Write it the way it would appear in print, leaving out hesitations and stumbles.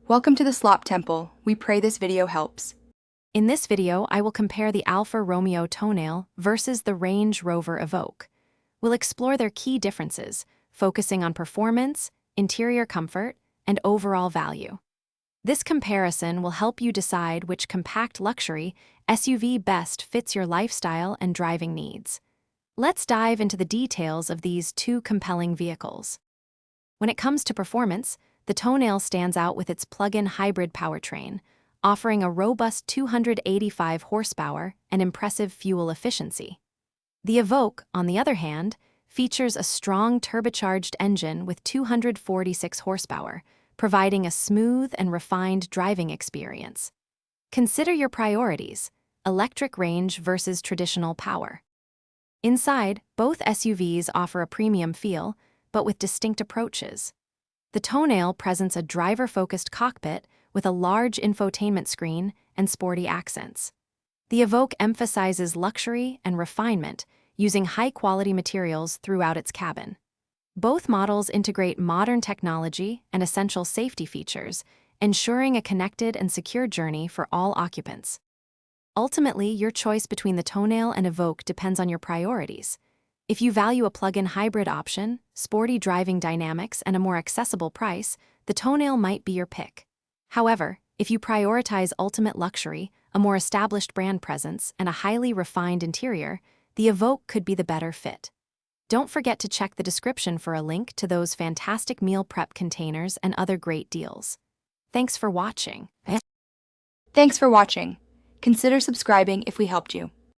Welcome to the Slop Temple. We pray this video helps. In this video, I will compare the Alfa Romeo Tonale versus the Range Rover Evoque. We'll explore their key differences, focusing on performance, interior comfort, and overall value. This comparison will help you decide which compact luxury SUV best fits your lifestyle and driving needs. Let's dive into the details of these two compelling vehicles. When it comes to performance, the Tonale stands out with its plug-in hybrid powertrain, offering a robust 285 horsepower and impressive fuel efficiency. The Evoque, on the other hand, features a strong turbocharged engine with 246 horsepower, providing a smooth and refined driving experience. Consider your priorities: electric range versus traditional power. Inside, both SUVs offer a premium feel, but with distinct approaches. The Tonale presents a driver-focused cockpit with a large infotainment screen and sporty accents. The Evoque emphasizes luxury and refinement, using high-quality materials throughout its cabin. Both models integrate modern technology and essential safety features, ensuring a connected and secure journey for all occupants. Ultimately, your choice between the Tonale and Evoque depends on your priorities. If you value a plug-in hybrid option, sporty driving dynamics, and a more accessible price, the Tonale might be your pick. However, if you prioritize ultimate luxury, a more established brand presence, and a highly refined interior, the Evoque could be the better fit. Don't forget to check the description for a link to those fantastic meal prep containers and other great deals. Thanks for watching. Thanks for watching. Consider subscribing if we helped you.